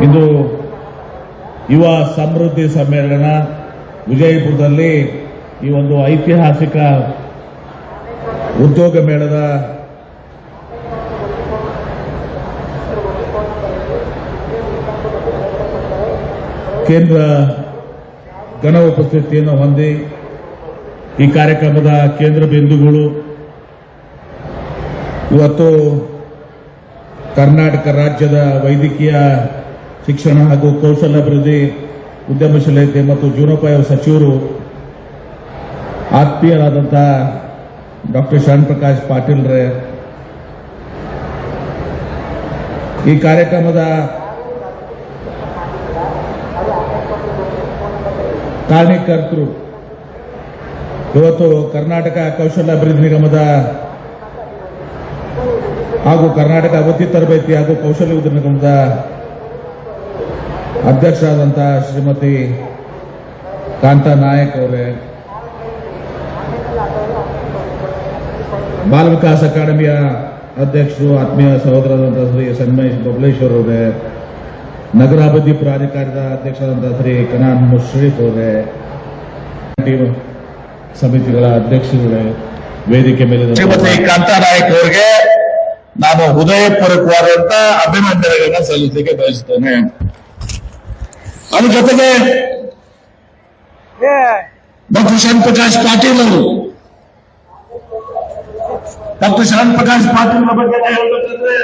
ಇಂದು ಯುವ ಸಮೃದ್ಧಿ ಸಮ್ಮೇಳನ ವಿಜಯಪುರದಲ್ಲಿ ಈ ಒಂದು ಐತಿಹಾಸಿಕ ಉದ್ಯೋಗ ಮೇಳದ ಕೇಂದ್ರ ಘನ ಉಪಸ್ಥಿತಿಯನ್ನು ಹೊಂದಿ ಈ ಕಾರ್ಯಕ್ರಮದ ಕೇಂದ್ರ ಬಿಂದುಗಳು ಇವತ್ತು ಕರ್ನಾಟಕ ರಾಜ್ಯದ ವೈದ್ಯಕೀಯ ಶಿಕ್ಷಣ ಹಾಗೂ ಕೌಶಲ್ಯಾಭಿವೃದ್ಧಿ ಉದ್ಯಮಶೀಲತೆ ಮತ್ತು ಜೀವನೋಪಾಯ ಸಚಿವರು ಆತ್ಮೀಯರಾದಂತಹ ಡಾಕ್ಟರ್ ಶರಣ್ ಪ್ರಕಾಶ್ ಪಾಟೀಲ್ರೇ, ಈ ಕಾರ್ಯಕ್ರಮದ ಕಾರಣೀಕರ್ತರು ಇವತ್ತು ಕರ್ನಾಟಕ ಕೌಶಲ್ಯಾಭಿವೃದ್ಧಿ ನಿಗಮದ ಹಾಗೂ ಕರ್ನಾಟಕ ವೃತ್ತಿ ತರಬೇತಿ ಹಾಗೂ ಕೌಶಲ್ಯ ಉದ್ಯಮ ನಿಗಮದ ಅಧ್ಯಕ್ಷರಾದಂತಹ ಶ್ರೀಮತಿ ಕಾಂತಾ ನಾಯಕ್ ಅವರೇ, ಬಾಲ ವಿಕಾಸ್ ಅಕಾಡೆಮಿಯ ಅಧ್ಯಕ್ಷರು ಆತ್ಮೀಯ ಸಹೋದರರಾದಂತಹ ಶ್ರೀ ಸನ್ಮೇಶ್ ಬಬಲೇಶ್ವರ್ ಅವರೇ, ನಗರಾಭಿವೃದ್ಧಿ ಪ್ರಾಧಿಕಾರದ ಅಧ್ಯಕ್ಷರಾದಂತಹ ಶ್ರೀ ಕನಾನ್ ಮುಶ್ರೀಫ್ ಅವರೇ, ಸಮಿತಿಗಳ ಅಧ್ಯಕ್ಷರುಗಳೇ, ವೇದಿಕೆ ಮೇಲೆ ಶ್ರೀಮತಿ ಕಾಂತಾ ನಾಯಕ್ ಅವರಿಗೆ ನಾನು ಹೃದಯಪೂರ್ವಕವಾದಂತ ಅಭಿನಂದನೆಗಳನ್ನು ಸಲ್ಲಿಸಲಿಕ್ಕೆ ಬಯಸುತ್ತೇನೆ. ಅದ್ರ ಜೊತೆಗೆ ಡಾಕ್ಟರ್ ಶರಣ್ ಪ್ರಕಾಶ್ ಪಾಟೀಲ್ ಅವರು, ಡಾಕ್ಟರ್ ಶರಣ್ ಪ್ರಕಾಶ್ ಪಾಟೀಲ್ ಬಗ್ಗೆ ಹೇಳಬೇಕಂದ್ರೆ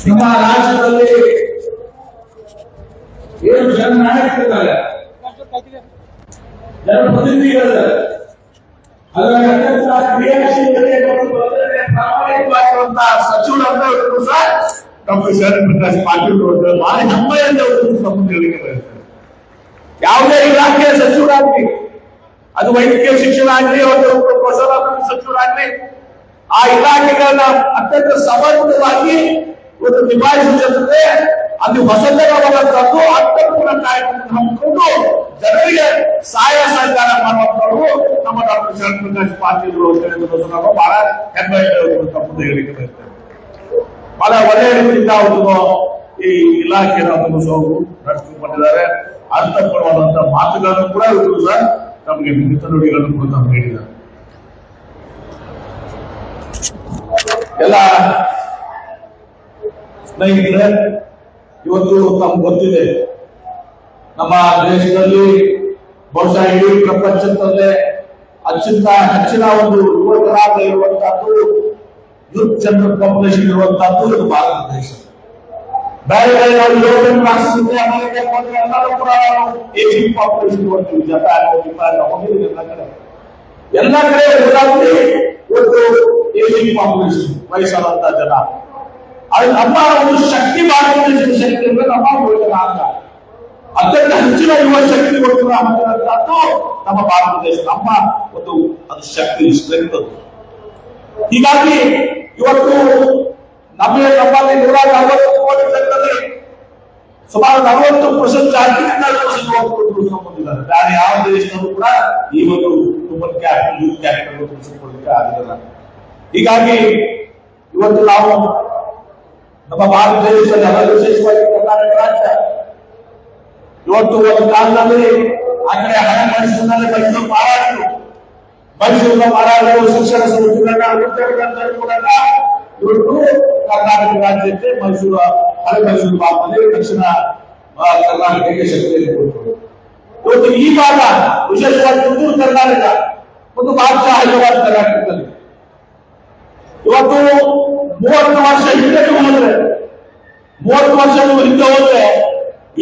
ನಮ್ಮ ರಾಜ್ಯದಲ್ಲಿ ಏನು ಜನನಾಯಕರಿದ್ದಾರೆ, ಜನಪ್ರತಿನಿಧಿಗಳಿದ್ದಾರೆ, ಅದರ ಅತ್ಯಂತ ಕ್ರಿಯಾಶೀಲತೆ ಮತ್ತು ಪ್ರಾಮಾಣಿಕವಾಗಿರುವಂತಹ ಸಚಿವರಂತ ಸಹ ಡಾಕ್ಟರ್ ಶರಣ್ ಪ್ರಕಾಶ್ ಪಾಟೀಲ್ ಅವರು ಭಾರಿ ಹೆಮ್ಮೆಯಿಂದ ಸಂಬಂಧಗಳಿಗೆ ಬಯಸ್ತಾರೆ. ಯಾವುದೇ ಇಲಾಖೆಯ ಸಚಿವರಾಗ್ಲಿ, ಅದು ವೈದ್ಯಕೀಯ ಶಿಕ್ಷಣ ಆಗಲಿ, ಒಂದು ಕೌಶಲ್ಯಾಭಿವೃದ್ಧಿ ಸಚಿವರಾಗ್ಲಿ, ಆ ಇಲಾಖೆಗಳನ್ನ ಅತ್ಯಂತ ಸಮರ್ಪಕವಾಗಿ ಇವತ್ತು ನಿಭಾಯಿಸುವ ಜೊತೆ ಅದು ಹೊಸತನವಾದಂತದ್ದು ಅರ್ಥಪೂರ್ಣ ಕಾರ್ಯಕ್ರಮ ಹಮ್ಮಿಕೊಂಡು ಜನರಿಗೆ ಸಹಾಯ ಸಹಕಾರ ಮಾಡುವಂತವರು ನಮ್ಮ ಡಾಕ್ಟರ್ ಶರಣ್ ಪ್ರಕಾಶ್ ಪಾಟೀಲ್ ಅವರು ಬಹಳ ಹೆಮ್ಮೆ ಮುಂದೆ ಹೇಳಿಕೆ ಬರ್ತೇವೆ. ಬಹಳ ಒಳ್ಳೆಯ ರೀತಿಯಿಂದ ಅವರು ಈ ಇಲಾಖೆಯ ನಡೆಸಿಕೊಂಡಿದ್ದಾರೆ. ಅರ್ಥಪೂರ್ಣವಾದಂತಹ ಮಾತುಗಳನ್ನು ಕೂಡ ಇವರು ಸಹ ನಮಗೆ ನುಡಿಗಳನ್ನು ಕೂಡ ನಮ್ಗೆ ಹೇಳಿದ್ದಾರೆ. ಎಲ್ಲ ಸ್ನೇಹಿತರೆ, ಇವತ್ತು ನಮ್ಗೆ ಗೊತ್ತಿದೆ, ನಮ್ಮ ದೇಶದಲ್ಲಿ ಬಹುಶಃ ಇಡೀ ಪ್ರಪಂಚದಲ್ಲೇ ಅತ್ಯಂತ ಹೆಚ್ಚಿನ ಒಂದು ಯುವಕರಾಗ ಇರುವಂತಹದ್ದು, ಯೂತ್ ಜನರಲ್ ಪಾಪ್ಯುಲೇಷನ್ ಇರುವಂತಹದ್ದು ಇದು ಭಾರತ ದೇಶ. ಬೇರೆ ಬೇರೆ ಯುರೋಪಿಯನ್ ರಾಷ್ಟ್ರದಿಂದ ಅಮೆರಿಕ ಎಲ್ಲರೂ ಕೂಡ ಏಜಿಂಗ್ ಪಾಪ್ಯುಲೇಷನ್ ಇರುವಂತೀವಿ. ಜಪಾನ್ ಹೋಗಿದ್ದೀವಿ ಎಲ್ಲ ಕಡೆ ಎಲ್ಲಾದ್ರೂ ಇವತ್ತು ಏಜಿಂಗ್ ಪಾಪ್ಯುಲೇಷನ್, ವಯಸ್ಸಾದಂತಹ ಜನ. ಅದು ನಮ್ಮ ಒಂದು ಶಕ್ತಿ, ಭಾರತ ದೇಶದ ಶಕ್ತಿ ಅಂದ್ರೆ ನಮ್ಮ ಯುವಕರ ಅಂತ ಅತ್ಯಂತ ಹೆಚ್ಚಿನ ಯುವ ಶಕ್ತಿ ಕೊಡುವಂತಹದ್ದು ನಮ್ಮ ಭಾರತ ದೇಶ, ನಮ್ಮ ಒಂದು ಅದು ಶಕ್ತಿ, ಸ್ಟ್ರೆಂತ್ ಅದು. ಹೀಗಾಗಿ ಇವತ್ತು ನಮ್ಮಲ್ಲಿ 140 ಕೋಟಿ ಜನರಲ್ಲಿ ಸುಮಾರು 40% ಜಾತಿ ಹೊಂದಿದ್ದಾರೆ. ಬೇರೆ ಯಾವ ದೇಶದಲ್ಲೂ ಕೂಡ ಈ ಒಂದು ಹ್ಯೂಮನ್ ಕ್ಯಾಪಿಟಲ್, ಯೂತ್ ಕ್ಯಾಪಿಟಲ್ ತಿಳಿಸಿಕೊಳ್ಳಲಿಕ್ಕೆ ಆಗಿಲ್ಲ. ಹೀಗಾಗಿ ಇವತ್ತು ನಾವು ನಮ್ಮ ಭಾರತ ದೇಶದಲ್ಲಿ ಅದರ ವಿಶೇಷವಾಗಿ ಕರ್ನಾಟಕ ರಾಜ್ಯ ಇವತ್ತು ಒಂದು ಕಾಲದಲ್ಲಿ ಆ ಕಡೆ ಹಣ ಮೈಸೂರಿನಲ್ಲಿ ಮೈಸೂರಿನ ಮಾರಾಟಗಳು ಶಿಕ್ಷಣ ಸಂಸ್ಥೆಗಳನ್ನ ಕೂಡ ಇವತ್ತು ಕರ್ನಾಟಕ ರಾಜ್ಯಕ್ಕೆ ಮೈಸೂರು, ಹಳೆ ಮೈಸೂರು ಭಾಗದಲ್ಲಿ ದಕ್ಷಿಣ ಕರ್ನಾಟಕಕ್ಕೆ ಶಕ್ತಿಯಲ್ಲಿ ಕೊಟ್ಟರು. ಇವತ್ತು ಈ ಭಾಗ ವಿಶೇಷವಾಗಿ ಉತ್ತರ ಕರ್ನಾಟಕ ಒಂದು ಭಾಗ ಹೈದರಾಬಾದ್ ಕರ್ನಾಟಕದಲ್ಲಿ ಇವತ್ತು 30 ವರ್ಷ ಹಿಂದೆ ಹೋದ್ರೆ 30 ವರ್ಷ ಹಿಂದೆ ಹೋದ್ರೆ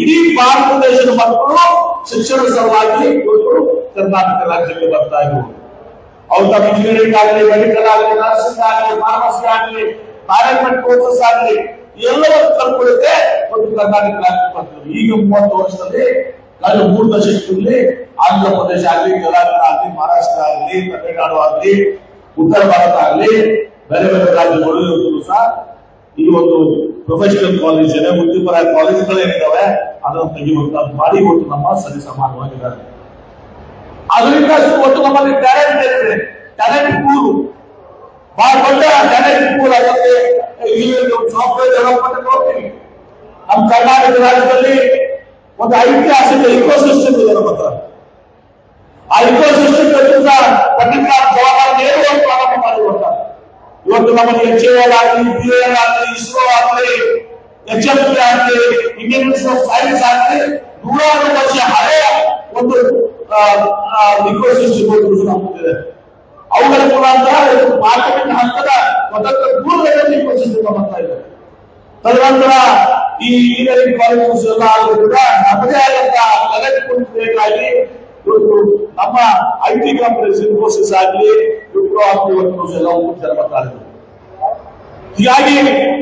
ಇಡೀ ಭಾರತ ದೇಶದ ಮಕ್ಕಳು ಶಿಕ್ಷಣ ಸಲುವಾಗಿ ಇವತ್ತು ಕರ್ನಾಟಕ ರಾಜ್ಯಕ್ಕೆ ಬರ್ತಾ ಇದ್ರು. ಅವ್ರು ತಮ್ಮ ಇಂಜಿನಿಯರಿಂಗ್ ಆಗಲಿ, ಮೆಡಿಕಲ್ ಆಗಲಿ, ನರ್ಸಿಂಗ್ ಆಗಲಿ, ಫಾರ್ಮಸಿ ಆಗಲಿ, ಮ್ಯಾನೇಜ್ಮೆಂಟ್ ಕೋರ್ಸಸ್ ಆಗಲಿ ಎಲ್ಲವನ್ನೂ ಕಲ್ಕೊಳ್ಳುತ್ತೆ ಒಂದು ಕರ್ನಾಟಕ ರಾಜ್ಯಕ್ಕೆ ಬರ್ತಾರೆ. ಈಗ 30 ವರ್ಷದಲ್ಲಿ ಕಳೆದ 3 ದಶಕದಲ್ಲಿ ಆಂಧ್ರ ಪ್ರದೇಶ ಆಗಲಿ, ತೆಲಂಗಾಣ ಆಗಲಿ, ಮಹಾರಾಷ್ಟ್ರ ಆಗಲಿ, ತಮಿಳುನಾಡು ಆಗಲಿ, ಉತ್ತರ ಭಾರತ ಆಗಲಿ, ಬೇರೆ ಬೇರೆ ರಾಜ್ಯಗಳು ಸಹ ಈ ಒಂದು ಪ್ರೊಫೆಷನಲ್ ಕಾಲೇಜ್ ಏನೇ ವೃತ್ತಿಪರ ಕಾಲೇಜುಗಳೇನಿದ್ದಾವೆ ಅದನ್ನು ತೆಗೆಯುವಂತ ಮಾಡಿ ಒಟ್ಟು ನಮ್ಮ ಸರಿ ಸಮಾನವಾಗಿದ್ದಾರೆ. ಅದರಿಂದ ಒಟ್ಟು ನಮ್ಮಲ್ಲಿ ಟ್ಯಾಲೆಂಟ್ ಇದೆ, ಟ್ಯಾಲೆಂಟ್ ಪೂಲ್ ಬಹಳ ದೊಡ್ಡ ಟ್ಯಾಲೆಂಟ್ ಪೂಲ್. ಅದಕ್ಕೆ ಸಾಫ್ಟ್ವೇರ್ ಡೆವಲಪ್ಮೆಂಟ್ ನೋಡ್ತೀವಿ, ನಮ್ಮ ಕರ್ನಾಟಕ ರಾಜ್ಯದಲ್ಲಿ ಒಂದು ಐತಿಹಾಸಿಕ ಇಕೋಸಿಸ್ಟಮ್ ಇದೆ ನಮ್ಮ ಹತ್ರ. ಆ ಇಕೋಸಿಸ್ಟಮ್ ಪಂಡಿತ್ ಜವಾಹರ್ ನೆಹರು ಪ್ರಾರಂಭ ಮಾಡಿರುವಂತಹ ಇವತ್ತು ನಮ್ಮಲ್ಲಿ HAL ಆಗಲಿ, BAL ಆಗಲಿ, ಇಸ್ರೋ ಆಗಲಿ, HFP ಆಗಲಿ, ಇಂಡಿಯನ್ ಇನ್ಸ್ಟಿಟ್ಯೂಟ್ ಆಫ್ ಸೈನ್ಸ್ ಆಗಲಿ, ನೂರಾರು ವರ್ಷ ಹಳೆಯ ಒಂದು ಇಕೋಸಿಸ್ಟಮ್ ನಮ್ಮದಿದೆ. ಅವುಗಳ ಮುಖಾಂತರ ಮಾರ್ಕೆಟಿಂಗ್ ಹಂತದ ಸ್ವತಂತ್ರ ಪೂರ್ವದಲ್ಲಿ ಇಕೋಸಿಸ್ಟಮ್ ಬರ್ತಾ ಇದೆ. ತದನಂತರ ಈ ಇಂಜಿನಿಯರಿಂಗ್ ಕಾಲೇಜಸ್ ಎಲ್ಲ ಆಗೋದ್ರಿಂದ ನಮ್ಮದೇ ಆದಂತಹ ಕಲೆಕ್ಟ್ ಬೇಕಾಗಿ ಇವತ್ತು ನಮ್ಮ IT ಕಂಪನೀಸ್ ಇನ್ಫೋಸಿಸ್ ಆಗಲಿ, ವಿಪ್ರೋ ಆಗಲಿ ಇವತ್ತು ಎಲ್ಲ ಜನ ಬರ್ತಾ ಇದ್ದಾರೆ. ಹೀಗಾಗಿ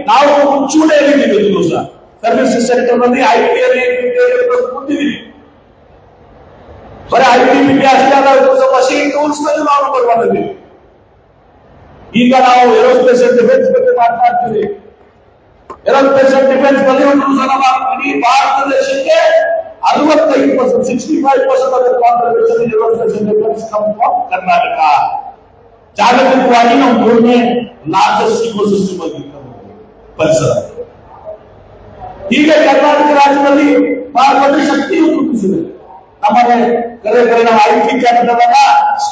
ನಾವು ಮುಂಚೂಣಿಯಲ್ಲಿದ್ದೀವಿ. ಇದು ಸಹ ಸರ್ವಿಸ್ ಸೆಕ್ಟರ್ ನಲ್ಲಿ IT ಕೂತಿದ್ದೀವಿ. ಬರೀ IT ಅಷ್ಟೇ ಅಲ್ಲ, ಮಷೀನ್ ಟೂಲ್ಸ್ ನಲ್ಲಿ ನಾವು ನಂಬರ್ ಮಾಡಿದ್ದೀವಿ. ಈಗ ನಾವು ಏರೋಸ್ಪೇಸ್ ಅಂಡ್ ಡಿಫೆನ್ಸ್ ಬಗ್ಗೆ ಮಾತನಾಡ್ತೀವಿ. ಏರೋಸ್ಪೇಸ್ ಅಂಡ್ ಡಿಫೆನ್ಸ್ ನಲ್ಲಿ ಒಂದು ನಮ್ಮ ಇಡೀ ಭಾರತ ದೇಶಕ್ಕೆ 65%, 65% of the contribution in aerospace and defense comes from Karnataka. ಜಾಗತಿಕವಾಗಿ ನಾವು ಮೂರನೇ ಲಾರ್ಜೆಸ್ಟ್ ಇಕೋಸಿಸ್ಟಮ್ ಆಗಿರ್ತಾರೆ ಪರಿಸರ. ಈಗ ಕರ್ನಾಟಕ ರಾಜ್ಯದಲ್ಲಿ ಬಹಳ ದೊಡ್ಡ ಶಕ್ತಿಯನ್ನು ರೂಪಿಸಿದೆ. ನಮಗೆ ಕರೆ ನಾವು IT ಕ್ಯಾಪಿಟಲ್ ಅನ್ನ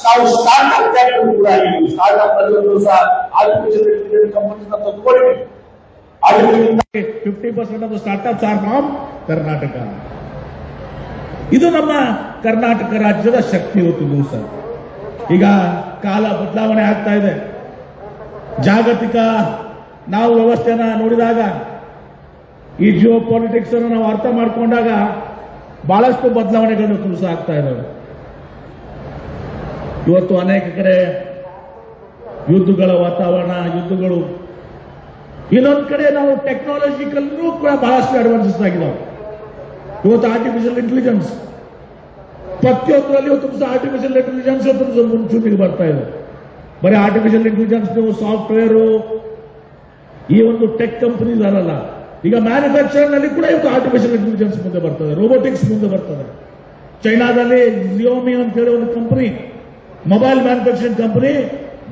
ನಾವು ಸ್ಟಾರ್ಟ್ಅಪ್ ಕ್ಯಾಪಿಟಲ್ ಕೂಡ ಆಗಿದ್ದೀವಿ. ಸ್ಟಾರ್ಟ್ಅಪ್ ನಲ್ಲಿ ಸಹ ಆರ್ಟಿಫಿಷಿಯಲ್ ಇಂಟೆಲಿಜೆನ್ಸ್ ಕಂಪನೀಸ್ ಅಂತ ತಗೊಂಡಿದ್ದೀವಿ. 50% of the startups are from Karnataka. ಇದು ನಮ್ಮ ಕರ್ನಾಟಕ ರಾಜ್ಯದ ಶಕ್ತಿ ಇವತ್ತು ದಿವಸ. ಈಗ ಕಾಲ ಬದಲಾವಣೆ ಆಗ್ತಾ ಇದೆ. ಜಾಗತಿಕ ನಾವು ವ್ಯವಸ್ಥೆನ ನೋಡಿದಾಗ, ಈ ಜಿಯೋ ಪಾಲಿಟಿಕ್ಸ್ ಅನ್ನು ನಾವು ಅರ್ಥ ಮಾಡಿಕೊಂಡಾಗ ಬಹಳಷ್ಟು ಬದಲಾವಣೆಗಳನ್ನು ದಿವಸ ಆಗ್ತಾ ಇದ್ದಾವೆ. ಇವತ್ತು ಅನೇಕ ಕಡೆ ಯುದ್ಧಗಳ ವಾತಾವರಣ, ಯುದ್ಧಗಳು. ಇನ್ನೊಂದು ಕಡೆ ನಾವು ಟೆಕ್ನಾಲಜಿಕಲ್ಲೂ ಕೂಡ ಬಹಳಷ್ಟು ಅಡ್ವಾನ್ಸಸ್ ಆಗಿದ್ದಾವೆ. ಇವತ್ತು ಆರ್ಟಿಫಿಷಿಯಲ್ ಇಂಟೆಲಿಜೆನ್ಸ್ ಪ್ರತಿಯೊಂದರಲ್ಲಿ ಇವತ್ತು ಆರ್ಟಿಫಿಷಿಯಲ್ ಇಂಟೆಲಿಜೆನ್ಸ್ ಮುಂಚೂಣಿಗೆ ಬರ್ತಾ ಇದೆ. ಬರೀ ಆರ್ಟಿಫಿಷಿಯಲ್ ಇಂಟೆಲಿಜೆನ್ಸ್ ಸಾಫ್ಟ್ವೇರು ಈ ಒಂದು ಟೆಕ್ ಕಂಪನೀಸ್ ಅಲ್ಲ, ಈಗ ಮ್ಯಾನುಫ್ಯಾಕ್ಚರಿಂಗ್ ನಲ್ಲಿ ಕೂಡ ಇವತ್ತು ಆರ್ಟಿಫಿಷಿಯಲ್ ಇಂಟೆಲಿಜೆನ್ಸ್ ಮುಂದೆ ಬರ್ತದೆ, ರೋಬೋಟಿಕ್ಸ್ ಮುಂದೆ ಬರ್ತದೆ. ಚೈನಾದಲ್ಲಿ ಜಿಯೋಮಿ ಅಂತ ಹೇಳಿ ಒಂದು company, mobile manufacturing company,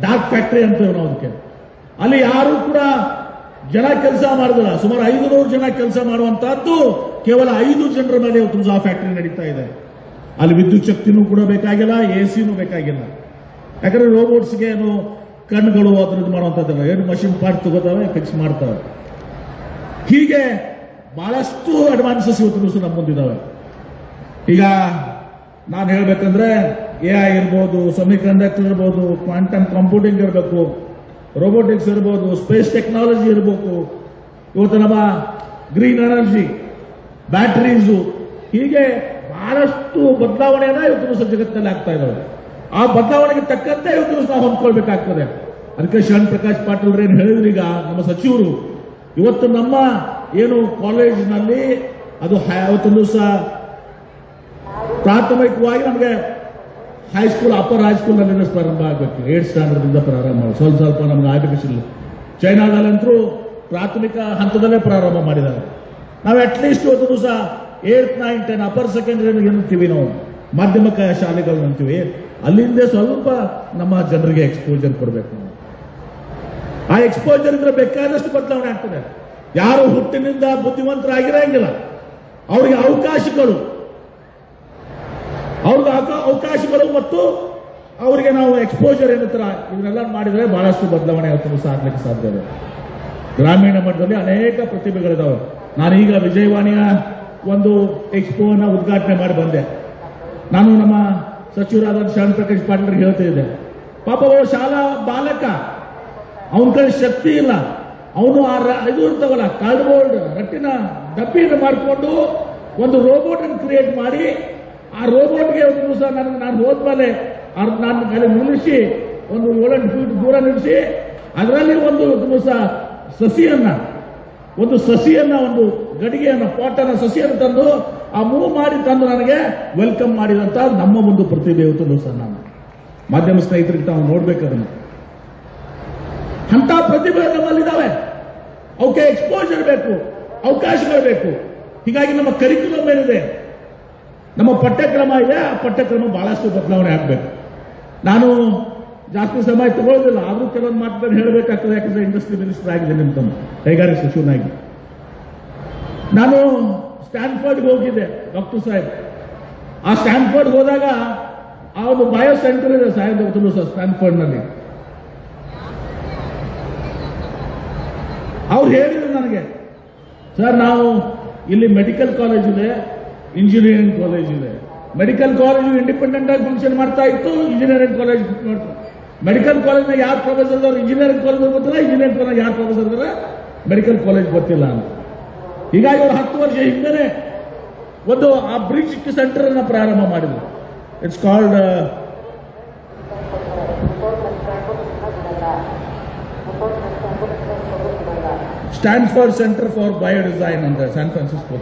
dark factory ಅಂತೇವೆ ನಾವು ಅದಕ್ಕೆ. ಅಲ್ಲಿ ಯಾರು ಕೂಡ ಜನ ಕೆಲಸ ಮಾಡಿದಿಲ್ಲ. ಸುಮಾರು 500 ಜನ ಕೆಲಸ ಮಾಡುವಂತಹದ್ದು ಕೇವಲ 5 ಜನರ ಮೇಲೆ ಇವತ್ತು ಆ ಫ್ಯಾಕ್ಟರಿ ನಡೀತಾ ಇದೆ. ಅಲ್ಲಿ ವಿದ್ಯುತ್ ಶಕ್ತಿನೂ ಕೂಡ ಬೇಕಾಗಿಲ್ಲ, ಎಸಿನೂ ಬೇಕಾಗಿಲ್ಲ. ಯಾಕಂದ್ರೆ ರೋಬೋಟ್ಸ್ಗೆ ಏನು ಕಣ್ಣುಗಳು ಅದ್ರದ್ದು ಮಾಡುವಂತದ್ದಲ್ಲ, ಏನು ಮಷಿನ್ ಪಾರ್ಟ್ ತಗೋತಾವೆ, ಫಿಕ್ಸ್ ಮಾಡ್ತಾವೆ. ಹೀಗೆ ಬಹಳಷ್ಟು ಅಡ್ವಾನ್ಸಸ್ ಇವತ್ತು ನಮ್ಮ ಮುಂದಿದ್ದಾವೆ. ಈಗ ನಾನು ಹೇಳ್ಬೇಕಂದ್ರೆ AI ಇರ್ಬೋದು, ಸೆಮಿಕಂಡಕ್ಟರ್ ಇರ್ಬೋದು, ಕ್ವಾಂಟಮ್ ಕಂಪ್ಯೂಟಿಂಗ್ ಇರಬೇಕು, ರೋಬೋಟಿಕ್ಸ್ ಇರ್ಬೋದು, ಸ್ಪೇಸ್ ಟೆಕ್ನಾಲಜಿ ಇರಬೇಕು, ಇವತ್ತು ನಮ್ಮ ಗ್ರೀನ್ ಎನರ್ಜಿ, ಬ್ಯಾಟರೀಸು, ಹೀಗೆ ಬಹಳಷ್ಟು ಬದಲಾವಣೆಯನ್ನ ಇವತ್ತು ಜಗತ್ತಿನಲ್ಲಿ ಆಗ್ತಾ ಇದ್ದಾವೆ. ಆ ಬದಲಾವಣೆಗೆ ತಕ್ಕಂತೆ ಇವತ್ತು ನಾವು ಹೊಂದ್ಕೊಳ್ಬೇಕಾಗ್ತದೆ. ಅದಕ್ಕೆ ಶರಣ್ ಪ್ರಕಾಶ್ ಪಾಟೀಲ್ ಏನು ಹೇಳಿದ್ರು, ಈಗ ನಮ್ಮ ಸಚಿವರು ಇವತ್ತು ನಮ್ಮ ಏನು ಕಾಲೇಜಿನಲ್ಲಿ ಅದು ಅವತ್ತೊಂದು ದಿವಸ ಪ್ರಾಥಮಿಕವಾಗಿ ನಮಗೆ ಹೈಸ್ಕೂಲ್, ಅಪ್ಪರ್ ಹೈಸ್ಕೂಲ್ನಲ್ಲಿ ಪ್ರಾರಂಭ ಆಗಬೇಕು. 8th ಸ್ಟ್ಯಾಂಡರ್ಡ್ ಇಂದ ಪ್ರಾರಂಭ ಮಾಡಿ ಸ್ವಲ್ಪ ನಮ್ಗೆ ಆರ್ಟಿಫಿಷಿಯಲ್. ಚೈನಾದಲ್ಲಂತರೂ ಪ್ರಾಥಮಿಕ ಹಂತದಲ್ಲೇ ಪ್ರಾರಂಭ ಮಾಡಿದ್ದಾರೆ. ನಾವು ಅಟ್ಲೀಸ್ಟ್ ಇವತ್ತು ದಿವಸ 8th, 9th, 10 ಅಪ್ಪರ್ ಸೆಕೆಂಡರಿ ಏನಂತೀವಿ ನಾವು, ಮಾಧ್ಯಮಿಕ ಶಾಲೆಗಳು ಅಂತೀವಿ, ಅಲ್ಲಿಂದ ಸ್ವಲ್ಪ ನಮ್ಮ ಜನರಿಗೆ ಎಕ್ಸ್ಪೋಜರ್ ಕೊಡಬೇಕು. ಆ ಎಕ್ಸ್ಪೋಜರ್ ಇದ್ರೆ ಬೇಕಾದಷ್ಟು ಬದಲಾವಣೆ ಆಗ್ತದೆ. ಯಾರು ಹುಟ್ಟಿನಿಂದ ಬುದ್ಧಿವಂತರಾಗಿರಂಗಿಲ್ಲ, ಅವರಿಗೆ ಅವಕಾಶಗಳು ಮತ್ತು ಅವರಿಗೆ ನಾವು ಎಕ್ಸ್ಪೋಜರ್ ಏನಂತರ ಇದನ್ನೆಲ್ಲ ಮಾಡಿದ್ರೆ ಬಹಳಷ್ಟು ಬದಲಾವಣೆ ಆಗ್ಲಿಕ್ಕೆ ಸಾಧ್ಯ ಇದೆ. ಗ್ರಾಮೀಣ ಮಟ್ಟದಲ್ಲಿ ಅನೇಕ ಪ್ರತಿಭೆಗಳಿದಾವೆ. ನಾನೀಗ ವಿಜಯವಾಣಿಯ ಒಂದು ಎಕ್ಸ್ಪೋನ ಉದ್ಘಾಟನೆ ಮಾಡಿ ಬಂದೆ. ನಾನು ನಮ್ಮ ಸಚಿವರಾದ ಶರಣ್ ಪ್ರಕಾಶ್ ಪಾಟೀಲ್ ಹೇಳ್ತಾ ಇದ್ದೆ, ಪಾಪ ಅವರ ಶಾಲಾ ಬಾಲಕ, ಅವನ ಕಡೆ ಶಕ್ತಿ ಇಲ್ಲ, ಅವನು ಇದು ಇರ್ತಾವಲ್ಲ ಕಾರ್ಡ್ಬೋರ್ಡ್ ರಟ್ಟಿನ ಡಬ್ಬಿಯನ್ನು ಮಾಡಿಕೊಂಡು ಒಂದು ರೋಬೋಟ್ ಅನ್ನು ಕ್ರಿಯೇಟ್ ಮಾಡಿ, ಆ ರೋಬೋಟ್ಗೆ ಒಂದು ದಿವಸ ನಾನು ಹೋದ್ಮೇಲೆ ನಾನು ಅಲ್ಲಿ ನಿಲ್ಲಿಸಿ ಒಂದು 7-8 ಫೀಟ್ ದೂರ ನಿಲ್ಲಿಸಿ ಅದರಲ್ಲಿ ಒಂದು ದಿವಸ ಸಸಿಯನ್ನ ಒಂದು ಗಡಿಗೆಯನ್ನ ಪಾಟನ್ನ ಸಸಿಯನ್ನು ತಂದು ಆ ಮೂವ್ ಮಾಡಿ ತಂದು ನನಗೆ ವೆಲ್ಕಮ್ ಮಾಡಿದಂತ ನಮ್ಮ ಒಂದು ಪ್ರತಿಭೆ ಇವತ್ತು ದಿವಸ ನಾನು ಮಾಧ್ಯಮ ಸ್ನೇಹಿತರಿಗೆ ತಾವು ನೋಡ್ಬೇಕದನ್ನು. ಅಂತ ಪ್ರತಿಭೆ ನಮ್ಮಲ್ಲಿದ್ದಾವೆ. ಅವಕ್ಕೆ ಎಕ್ಸ್ಪೋಜರ್ ಬೇಕು, ಅವಕಾಶಗಳು ಬೇಕು. ಹೀಗಾಗಿ ನಮ್ಮ ಕರಿಕ್ಯುಲಮ್ ಏನಿದೆ, ನಮ್ಮ ಪಠ್ಯಕ್ರಮ ಇದೆ, ಆ ಪಠ್ಯಕ್ರಮ ಬಹಳಷ್ಟು ಬದಲಾವಣೆ ಆಗಬೇಕು. ನಾನು ಜಾಸ್ತಿ ಸಮಯ ತಗೊಳ್ಳೋದಿಲ್ಲ, ಆದರೂ ಕೆಲವೊಂದು ಮಾತುಗಳನ್ನು ಹೇಳಬೇಕಾಗ್ತದೆ. ಯಾಕಂದ್ರೆ ಇಂಡಸ್ಟ್ರಿ ಮಿನಿಸ್ಟರ್ ಆಗಿದೆ, ನಿಮ್ಮ ಕೈಗಾರಿಕಾ ಸಚಿವನಾಗಿ ನಾನು ಸ್ಟ್ಯಾನ್ಫರ್ಡ್ಗೆ ಹೋಗಿದ್ದೆ ಡಾಕ್ಟರ್ ಸಾಹೇಬ್. ಆ ಸ್ಟ್ಯಾನ್ಫರ್ಡ್ಗೆ ಹೋದಾಗ ಆ ಒಂದು ಬಯೋ ಸೆಂಟರ್ ಇದೆ ಸಾಹೇಬ್ ಗೊತ್ತಲು ಸರ್ ಸ್ಟ್ಯಾನ್ಫರ್ಡ್ನಲ್ಲಿ. ಅವ್ರು ಹೇಳಿದ್ರು ನನಗೆ, ಸರ್ ನಾವು ಇಲ್ಲಿ ಮೆಡಿಕಲ್ ಕಾಲೇಜ್ ಇದೆ, ಇಂಜಿನಿಯರಿಂಗ್ ಕಾಲೇಜ್ ಇದೆ. ಮೆಡಿಕಲ್ ಕಾಲೇಜು ಇಂಡಿಪೆಂಡೆಂಟ್ ಆಗಿ ಫಂಕ್ಷನ್ ಮಾಡ್ತಾ ಇತ್ತು, ಇಂಜಿನಿಯರಿಂಗ್ ಕಾಲೇಜ್ ಮೆಡಿಕಲ್ ಕಾಲೇಜ್ನ ಯಾರು ಪ್ರೊಫೆಸರ್ ಇದ್ದಾರೆ ಇಂಜಿನಿಯರಿಂಗ್ ಕಾಲೇಜ್ ಗೊತ್ತಿಲ್ಲ, ಇಂಜಿನಿಯರಿಂಗ್ ಕಾಲೇಜ್ ಯಾರು ಪ್ರೊಫೆಸರ್ ಇದ್ದಾರೆ ಮೆಡಿಕಲ್ ಕಾಲೇಜ್ ಗೊತ್ತಿಲ್ಲ ಅಂತ. ಹೀಗಾಗಿ ಅವರು 10 ವರ್ಷ ಹಿಂದೆ ಒಂದು ಆ ಬ್ರಿಡ್ಜ್ ಸೆಂಟರ್ ಅನ್ನ ಪ್ರಾರಂಭ ಮಾಡಿದ್ರು. It's called Stanford centre for bio design ಅಂತ ಸ್ಯಾನ್ ಫ್ರಾನ್ಸಿಸ್ಕೋ.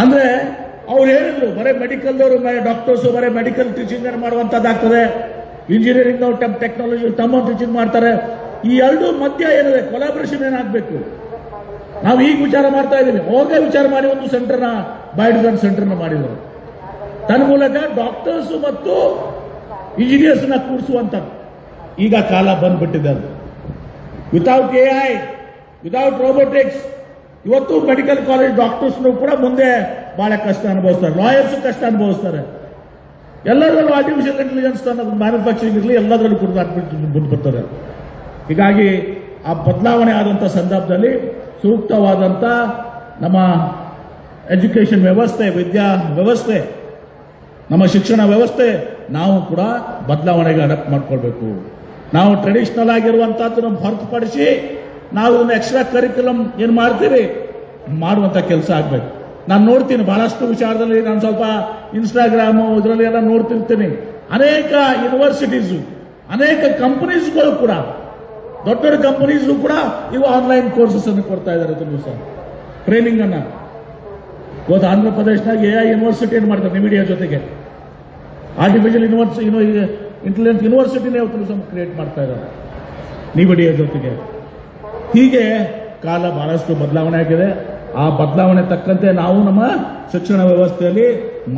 ಅಂದ್ರೆ ಅವ್ರು ಹೇಳಿದ್ರು ಬರೀ ಮೆಡಿಕಲ್ದವರು ಡಾಕ್ಟರ್ಸ್ ಬರೀ ಮೆಡಿಕಲ್ ಟೀಚಿಂಗ್ ಮಾಡುವಂತದ್ದಾಗ್ತದೆ, ಇಂಜಿನಿಯರಿಂಗ್ ಟೆಕ್ನಾಲಜಿ ತಮ್ಮ ಟೀಚಿಂಗ್ ಮಾಡ್ತಾರೆ. ಈ ಎರಡೂ ಮಧ್ಯ ಏನಿದೆ ಕೊಲಾಬರೇಷನ್ ಏನಾಗಬೇಕು. ನಾವು ಈಗ ವಿಚಾರ ಮಾಡ್ತಾ ಇದ್ದೀವಿ, ಹೋಗೇ ವಿಚಾರ ಮಾಡಿ ಒಂದು ಸೆಂಟರ್ನ ಬಯೋ ಡಿಸೈನ್ ಸೆಂಟರ್ನ ಮಾಡಿದರು. ತನ್ನ ಮೂಲಕ ಡಾಕ್ಟರ್ಸ್ ಮತ್ತು ಇಂಜಿನಿಯರ್ಸ್ ನ ಕೂರಿಸುವಂತ ಈಗ ಕಾಲ ಬಂದ್ಬಿಟ್ಟಿದೆ. ಅದು ವಿತೌಟ್ AI, ವಿತೌಟ್ ರೋಬೋಟಿಕ್ಸ್ ಇವತ್ತು ಮೆಡಿಕಲ್ ಕಾಲೇಜ್ ಡಾಕ್ಟರ್ಸ್ ಕೂಡ ಮುಂದೆ ಬಹಳ ಕಷ್ಟ ಅನುಭವಿಸ್ತಾರೆ, ಲಾಯರ್ಸ್ ಕಷ್ಟ ಅನುಭವಿಸ್ತಾರೆ. ಎಲ್ಲದರಲ್ಲೂ ಆರ್ಟಿಫಿಷಿಯಲ್ ಇಂಟೆಲಿಜೆನ್ಸ್ ಮ್ಯಾನುಫ್ಯಾಕ್ಚರಿಂಗ್ ಇರಲಿ ಎಲ್ಲದರಲ್ಲೂ ಕೂಡ ಮುಂದೆ ಬರ್ತಾರೆ. ಹೀಗಾಗಿ ಆ ಬದಲಾವಣೆ ಆದಂಥ ಸಂದರ್ಭದಲ್ಲಿ ಸೂಕ್ತವಾದಂಥ ನಮ್ಮ ಎಜುಕೇಶನ್ ವ್ಯವಸ್ಥೆ, ವಿದ್ಯಾ ವ್ಯವಸ್ಥೆ, ನಮ್ಮ ಶಿಕ್ಷಣ ವ್ಯವಸ್ಥೆ ನಾವು ಕೂಡ ಬದಲಾವಣೆಗೆ ಅಡಾಪ್ಟ್ ಮಾಡ್ಕೊಳ್ಬೇಕು. ನಾವು ಟ್ರೆಡಿಷನಲ್ ಆಗಿರುವಂತಹದ್ದನ್ನು ಹೊರತುಪಡಿಸಿ ನಾವು ಒಂದು ಎಕ್ಸ್ಟ್ರಾ ಕರಿಕ್ಯುಲಮ್ ಏನು ಮಾಡ್ತೀವಿ ಮಾಡುವಂತ ಕೆಲಸ ಆಗ್ಬೇಕು. ನಾನು ನೋಡ್ತೀನಿ ಬಹಳಷ್ಟು ವಿಚಾರದಲ್ಲಿ, ನಾನು ಸ್ವಲ್ಪ ಇನ್ಸ್ಟಾಗ್ರಾಮು ಇದರಲ್ಲಿ ಎಲ್ಲ ನೋಡ್ತಿರ್ತೀನಿ. ಅನೇಕ ಯೂನಿವರ್ಸಿಟೀಸು, ಅನೇಕ ಕಂಪನೀಸ್ಗಳು ಕೂಡ, ದೊಡ್ಡ ದೊಡ್ಡ ಕಂಪನೀಸ್ ಕೂಡ ಇವು ಆನ್ಲೈನ್ ಕೋರ್ಸಸ್ ಅನ್ನು ಕೊಡ್ತಾ ಇದ್ದಾರೆ. ತುಂಬ ಸಹ ಟ್ರೈನಿಂಗ್ ಅನ್ನ ಇವತ್ತು ಆಂಧ್ರ ಪ್ರದೇಶನಾಗ AI ಯೂನಿವರ್ಸಿಟಿ ಏನು ಮಾಡ್ತಾರೆ ನಿಮಿಡಿಯಾ ಜೊತೆಗೆ, ಆರ್ಟಿಫಿಷಿಯಲ್ ಇಂಟೆಲಿಜೆನ್ಸ್ ಯೂನಿವರ್ಸಿಟಿನೇ ಇವತ್ತು ಕ್ರಿಯೇಟ್ ಮಾಡ್ತಾ ಇದ್ದಾರೆ ನಿಮಿಡಿಯಾ ಜೊತೆಗೆ. ಹೀಗೆ ಕಾಲ ಬಹಳಷ್ಟು ಬದಲಾವಣೆ ಆಗಿದೆ. ಆ ಬದಲಾವಣೆ ತಕ್ಕಂತೆ ನಾವು ನಮ್ಮ ಶಿಕ್ಷಣ ವ್ಯವಸ್ಥೆಯಲ್ಲಿ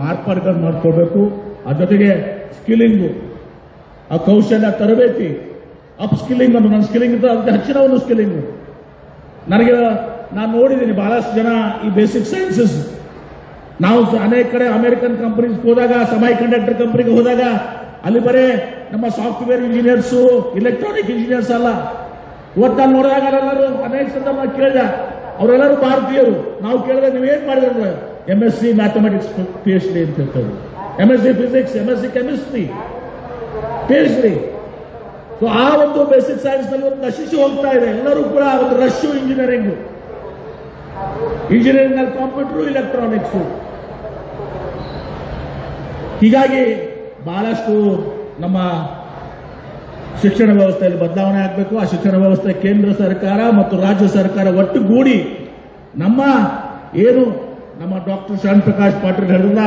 ಮಾರ್ಪಾಡುಗಳನ್ನು ಮಾಡ್ಕೊಳ್ಬೇಕು. ಅದ್ರ ಜೊತೆಗೆ ಸ್ಕಿಲ್ಲಿಂಗು, ಆ ಕೌಶಲ್ಯ ತರಬೇತಿ, ಅಪ್ ಸ್ಕಿಲ್ಲಿಂಗ್ ಅನ್ನು, ನನ್ನ ಸ್ಕಿಲ್ಲಿಂಗ್ ಇತ್ತು ಅದಕ್ಕೆ ಹೆಚ್ಚಿನ ಒಂದು ಸ್ಕಿಲ್ಲಿಂಗು. ನಾನು ನೋಡಿದ್ದೀನಿ ಬಹಳಷ್ಟು ಜನ ಈ ಬೇಸಿಕ್ ಸೈನ್ಸಸ್, ನಾವು ಅನೇಕ ಕಡೆ ಅಮೆರಿಕನ್ ಕಂಪನೀಸ್ ಹೋದಾಗ, ಸೆಮಿ ಕಂಡಕ್ಟರ್ ಕಂಪನಿಗೆ ಹೋದಾಗ ಅಲ್ಲಿ ಬರೇ ನಮ್ಮ ಸಾಫ್ಟ್ವೇರ್ ಇಂಜಿನಿಯರ್ಸು, ಇಲೆಕ್ಟ್ರಾನಿಕ್ ಇಂಜಿನಿಯರ್ಸ್ ಅಲ್ಲ. ಇವತ್ತು ನಾನು ನೋಡಿದಾಗ ಎಲ್ಲರೂ ಅನೇಕ ಸಂದರ್ಭ ಕೇಳಿದ, ಅವರೆಲ್ಲರೂ ಭಾರತೀಯರು. ನಾವು ಕೇಳಿದ್ರೆ ನೀವೇನ್ ಮಾಡಿದ್ರೆ MSc ಮ್ಯಾಥಮೆಟಿಕ್ಸ್ PhD ಅಂತ ಹೇಳ್ತಾರೆ, MSc physics, MSc chemistry, PhD. So ಆ ಒಂದು ಬೇಸಿಕ್ ಸೈನ್ಸ್ ನಲ್ಲಿ ಒಂದು ನಶಿಸಿ ಹೋಗ್ತಾ ಇದೆ. ಎಲ್ಲರೂ ಕೂಡ ಒಂದು ರಶ್ಯು ಇಂಜಿನಿಯರಿಂಗ್ ನಲ್ಲಿ ಕಂಪ್ಯೂಟರ್, ಇಲೆಕ್ಟ್ರಾನಿಕ್ಸ್. ಹೀಗಾಗಿ ಬಹಳಷ್ಟು ನಮ್ಮ ಶಿಕ್ಷಣ ವ್ಯವಸ್ಥೆಯಲ್ಲಿ ಬದಲಾವಣೆ ಆಗಬೇಕು. ಆ ಶಿಕ್ಷಣ ವ್ಯವಸ್ಥೆ ಕೇಂದ್ರ ಸರ್ಕಾರ ಮತ್ತು ರಾಜ್ಯ ಸರ್ಕಾರ ಒಟ್ಟುಗೂಡಿ ನಮ್ಮ ಏನು ನಮ್ಮ ಡಾಕ್ಟರ್ ಶ್ಯಾಮ್ ಪ್ರಕಾಶ್ ಪಾಟೀಲ್ ಹೇಳಿದ್ರಲ್ಲ,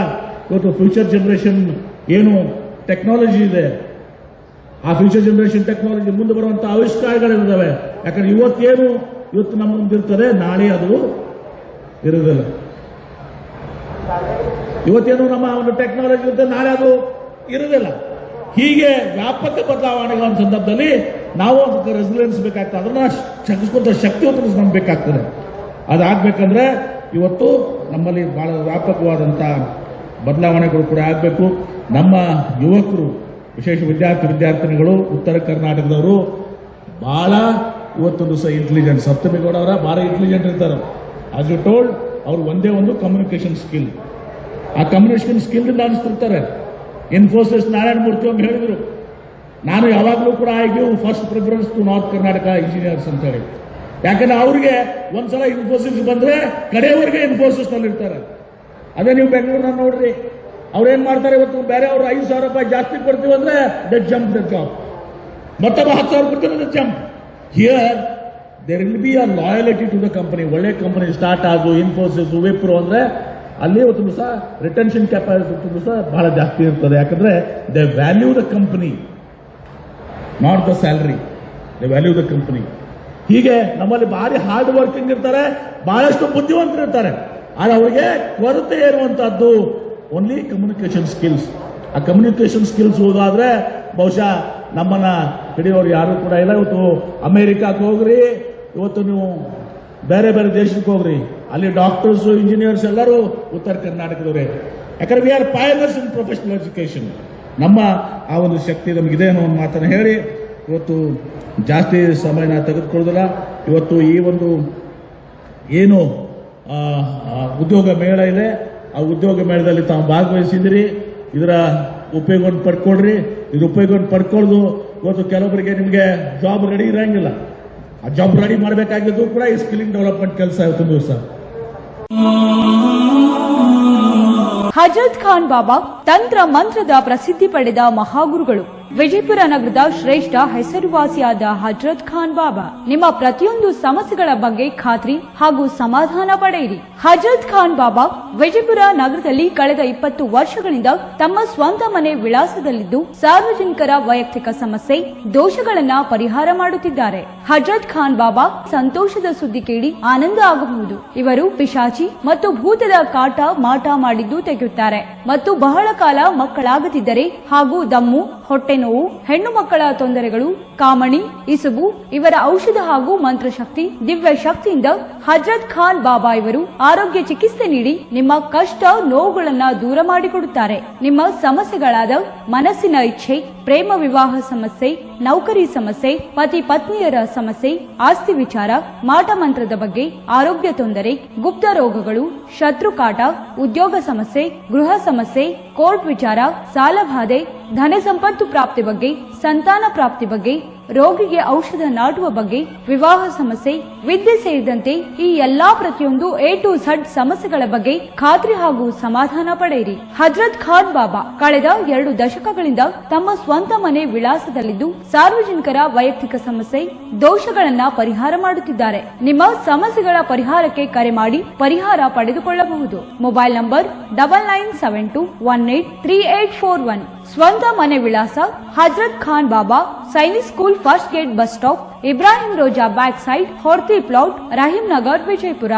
ಇವತ್ತು ಫ್ಯೂಚರ್ ಜನರೇಷನ್ ಏನು ಟೆಕ್ನಾಲಜಿ ಇದೆ, ಆ ಫ್ಯೂಚರ್ ಜನರೇಷನ್ ಟೆಕ್ನಾಲಜಿ ಮುಂದೆ ಬರುವಂತಹ ಆವಿಷ್ಕಾರಗಳಿದ್ದಾವೆ. ಯಾಕಂದ್ರೆ ಇವತ್ತು ನಮ್ಮ ಮುಂದಿರ್ತದೆ, ನಾಳೆ ಅದು ಇರುವುದಿಲ್ಲ. ಇವತ್ತೇನು ನಮ್ಮ ಒಂದು ಟೆಕ್ನಾಲಜಿ ಇರುತ್ತೆ, ನಾಳೆ ಅದು ಇರುವುದಿಲ್ಲ. ಹೀಗೆ ವ್ಯಾಪಕ ಬದಲಾವಣೆಗಳ ಸಂದರ್ಭದಲ್ಲಿ ನಾವು ಅದಕ್ಕೆ ರೆಸಿಲಿಯನ್ಸ್ ಬೇಕಾಗ್ತದೆ, ಅದನ್ನ ಶಕ್ತಿಸ್ಕೊಂತ ಶಕ್ತಿವಂತ ನಮ್ಗೆ ಬೇಕಾಗ್ತದೆ. ಅದಾಗಬೇಕಂದ್ರೆ ಇವತ್ತು ನಮ್ಮಲ್ಲಿ ಬಹಳ ವ್ಯಾಪಕವಾದಂಥ ಬದಲಾವಣೆಗಳು ಕೂಡ ಆಗಬೇಕು. ನಮ್ಮ ಯುವಕರು, ವಿಶೇಷ ವಿದ್ಯಾರ್ಥಿನಿಗಳು, ಉತ್ತರ ಕರ್ನಾಟಕದವರು ಬಹಳ ಇವತ್ತೊಂದು ಸಹ ಇಂಟೆಲಿಜೆಂಟ್, ಸಪ್ತಮಿಗೌಡ ಅವರ ಬಹಳ ಇಂಟೆಲಿಜೆಂಟ್ ಇರ್ತಾರೆ. ಆಸ್ ಯು ಟೋಲ್ಡ್, ಅವ್ರು ಒಂದೇ ಒಂದು ಕಮ್ಯುನಿಕೇಶನ್ ಸ್ಕಿಲ್, ಆ ಕಮ್ಯುನಿಕೇಶನ್ ಸ್ಕಿಲ್ ಅನಿಸ್ತಿರ್ತಾರೆ. ಇನ್ಫೋಸಿಸ್ ನಾರಾಯಣ ಮೂರ್ತಿ ಅವರು ಹೇಳಿದ್ರು, ನಾನು ಯಾವಾಗಲೂ ಕೂಡ I give first preference to north Karnataka engineers ಅಂತ ಹೇಳಿ. ಯಾಕಂದ್ರೆ ಅವ್ರಿಗೆ ಒಂದ್ಸಲ ಇನ್ಫೋಸಿಸ್ ಬಂದ್ರೆ ಕಡೆಯವರೆಗೆ ಇನ್ಫೋಸಿಸ್ ನಲ್ಲಿ ಇರ್ತಾರೆ. ಅದೇ ನೀವು ಬೆಂಗಳೂರಿನ ನೋಡ್ರಿ, ಅವ್ರೇನ್ ಮಾಡ್ತಾರೆ, ಇವತ್ತು ಬೇರೆ ಅವರು 5,000 ರೂಪಾಯಿ ಜಾಸ್ತಿ ಕೊಡ್ತೀವಿ ಅಂದ್ರೆ ಡೆಟ್ ಜಂಪ್ ದ ಜಾಬ್, ಮತ್ತೊಬ್ಬ 10,000 ಕೊಡ್ತೀವಿ they'd jump. Here there will be a loyalty to the company. ಒಳ್ಳೆ ಕಂಪನಿ ಸ್ಟಾರ್ಟ್ ಆದು ಇನ್ಫೋಸಿಸ್, ವಿಪ್ರೋ ಅಂದ್ರೆ ಅಲ್ಲಿ ಇವತ್ತು ಸಹ ರಿಟೆನ್ಷನ್ ಕೆಪಾಸಿಟಿ ಸಹ ಬಹಳ ಜಾಸ್ತಿ ಇರ್ತದೆ. ಯಾಕಂದ್ರೆ they value the company, not the salary, they value the company. ಹೀಗೆ ನಮ್ಮಲ್ಲಿ ಭಾರಿ ಹಾರ್ಡ್ ವರ್ಕಿಂಗ್ ಇರ್ತಾರೆ, ಬಹಳಷ್ಟು ಬುದ್ಧಿವಂತರು ಇರ್ತಾರೆ. ಆದ್ರೆ ಅವರಿಗೆ ಕೊರತೆ ಇರುವಂತಹದ್ದು ಓನ್ಲಿ ಕಮ್ಯುನಿಕೇಶನ್ ಸ್ಕಿಲ್ಸ್. ಆ ಕಮ್ಯುನಿಕೇಶನ್ ಸ್ಕಿಲ್ಸ್ ಹೋದಾದ್ರೆ ಬಹುಶಃ ನಮ್ಮನ್ನ ಹಿಡಿಯೋರು ಯಾರು ಕೂಡ ಇಲ್ಲ. ಇವತ್ತು ಅಮೆರಿಕಕ್ಕೆ ಹೋಗ್ರಿ, ಇವತ್ತು ನೀವು ಬೇರೆ ಬೇರೆ ದೇಶಕ್ಕೆ ಹೋಗ್ರಿ, ಅಲ್ಲಿ ಡಾಕ್ಟರ್ಸ್ ಇಂಜಿನಿಯರ್ಸ್ ಎಲ್ಲರೂ ಉತ್ತರ ಕರ್ನಾಟಕದವರೇ. ಯಾಕಂದ್ರೆ we are pioneers in professional education. ನಮ್ಮ ಆ ಒಂದು ಶಕ್ತಿ ನಮಗಿದೆ ಅನ್ನೋ ಒಂದು ಮಾತನ್ನು ಹೇಳಿ ಇವತ್ತು ಜಾಸ್ತಿ ಸಮಯನ ತೆಗೆದುಕೊಳ್ಳೋದಿಲ್ಲ. ಇವತ್ತು ಈ ಒಂದು ಏನು ಉದ್ಯೋಗ ಮೇಳ ಇದೆ, ಆ ಉದ್ಯೋಗ ಮೇಳದಲ್ಲಿ ತಾವು ಭಾಗವಹಿಸಿದಿರಿ. ಇದರ ಉಪಯೋಗವನ್ನು ಪಡ್ಕೊಳ್ರಿ. ಇದ್ರ ಉಪಯೋಗವನ್ನು ಪಡ್ಕೊಳ್ಳೋದು ಇವತ್ತು ಕೆಲವೊಬ್ಬರಿಗೆ ನಿಮಗೆ ಜಾಬ್ ರೆಡಿ ಇರಂಗಿಲ್ಲ. ಆ ಜಾಬ್ ರೆಡಿ ಮಾಡಬೇಕಾಗಿದ್ದು ಕೂಡ ಈ ಸ್ಕಿಲ್ಲಿಂಗ್ ಡೆವಲಪ್ಮೆಂಟ್ ಕೆಲಸ ಇವತ್ತು ದಿವಸ. ಹಜರತ್ ಖಾನ್ ಬಾಬಾ ತಂತ್ರ ಮಂತ್ರದ ಪ್ರಸಿದ್ಧಿ ಪಡೆದ ಮಹಾಗುರುಗಳು. ವಿಜಯಪುರ ನಗರದ ಶ್ರೇಷ್ಠ ಹೆಸರುವಾಸಿಯಾದ ಹಜರತ್ ಖಾನ್ ಬಾಬಾ ನಿಮ್ಮ ಪ್ರತಿಯೊಂದು ಸಮಸ್ಯೆಗಳ ಬಗ್ಗೆ ಖಾತ್ರಿ ಹಾಗೂ ಸಮಾಧಾನ ಪಡೆಯಿರಿ. ಹಜರತ್ ಖಾನ್ ಬಾಬಾ ವಿಜಯಪುರ ನಗರದಲ್ಲಿ ಕಳೆದ 20 ವರ್ಷಗಳಿಂದ ತಮ್ಮ ಸ್ವಂತ ಮನೆ ವಿಳಾಸದಲ್ಲಿದ್ದು ಸಾರ್ವಜನಿಕರ ವೈಯಕ್ತಿಕ ಸಮಸ್ಯೆ ದೋಷಗಳನ್ನ ಪರಿಹಾರ ಮಾಡುತ್ತಿದ್ದಾರೆ. ಹಜರತ್ ಖಾನ್ ಬಾಬಾ ಸಂತೋಷದ ಸುದ್ದಿ ಕೇಳಿ ಆನಂದ ಆಗಬಹುದು. ಇವರು ಪಿಶಾಚಿ ಮತ್ತು ಭೂತದ ಕಾಟ ಮಾಟ ಮಾಡಿದ್ದು ತೆಗೆಯುತ್ತಾರೆ ಮತ್ತು ಬಹಳ ಕಾಲ ಮಕ್ಕಳಾಗದಿದ್ದರೆ ಹಾಗೂ ದಮ್ಮು, ಹೊಟ್ಟೆ ನೋವು, ಹೆಣ್ಣು ಮಕ್ಕಳ ತೊಂದರೆಗಳು, ಕಾಮಣಿ, ಇಸುಬು ಇವರ ಔಷಧ ಹಾಗೂ ಮಂತ್ರಶಕ್ತಿ ದಿವ್ಯ ಶಕ್ತಿಯಿಂದ ಹಜರತ್ ಖಾನ್ ಬಾಬಾ ಇವರು ಆರೋಗ್ಯ ಚಿಕಿತ್ಸೆ ನೀಡಿ ನಿಮ್ಮ ಕಷ್ಟ ನೋವುಗಳನ್ನ ದೂರ ಮಾಡಿಕೊಡುತ್ತಾರೆ. ನಿಮ್ಮ ಸಮಸ್ಯೆಗಳಾದ ಮನಸ್ಸಿನ ಇಚ್ಛೆ, ಪ್ರೇಮ ವಿವಾಹ ಸಮಸ್ಯೆ, ನೌಕರಿ ಸಮಸ್ಯೆ, ಪತಿ ಪತ್ನಿಯರ ಸಮಸ್ಯೆ, ಆಸ್ತಿ ವಿಚಾರ, ಮಾಟ ಮಂತ್ರದ ಬಗ್ಗೆ, ಆರೋಗ್ಯ ತೊಂದರೆ, ಗುಪ್ತ ರೋಗಗಳು, ಶತ್ರುಕಾಟ, ಉದ್ಯೋಗ ಸಮಸ್ಯೆ, ಗೃಹ ಸಮಸ್ಯೆ, ಕೋರ್ಟ್ ವಿಚಾರ, ಸಾಲಬಾಧೆ, ಧನ ಸಂಪತ್ತು ಪ್ರಾಪ್ತಿ ಬಗ್ಗೆ, ಸಂತಾನ ಪ್ರಾಪ್ತಿ ಬಗ್ಗೆ, ರೋಗಿಗೆ ಔಷಧ ನಾಟುವ ಬಗ್ಗೆ, ವಿವಾಹ ಸಮಸ್ಯೆ, ವಿದ್ಯೆ ಸೇರಿದಂತೆ ಈ ಎಲ್ಲಾ ಪ್ರತಿಯೊಂದು A to Z ಸಮಸ್ಯೆಗಳ ಬಗ್ಗೆ ಖಾತ್ರಿ ಹಾಗೂ ಸಮಾಧಾನ ಪಡೆಯಿರಿ. ಹಜರತ್ ಖಾನ್ ಬಾಬಾ ಕಳೆದ 2 ದಶಕಗಳಿಂದ ತಮ್ಮ ಸ್ವಂತ ಮನೆ ವಿಳಾಸದಲ್ಲಿದ್ದು ಸಾರ್ವಜನಿಕರ ವೈಯಕ್ತಿಕ ಸಮಸ್ಯೆ ದೋಷಗಳನ್ನ ಪರಿಹಾರ ಮಾಡುತ್ತಿದ್ದಾರೆ. ನಿಮ್ಮ ಸಮಸ್ಯೆಗಳ ಪರಿಹಾರಕ್ಕೆ ಕರೆ ಮಾಡಿ ಪರಿಹಾರ ಪಡೆದುಕೊಳ್ಳಬಹುದು. Mobile number 9972183841. ಸ್ವಂತ ಮನೆ ವಿಳಾಸ Hazrat Khan Baba Sainik school first gate bus stop, Ibrahim Roza back side, Horti plot, Rahim Nagar, Vijayapura.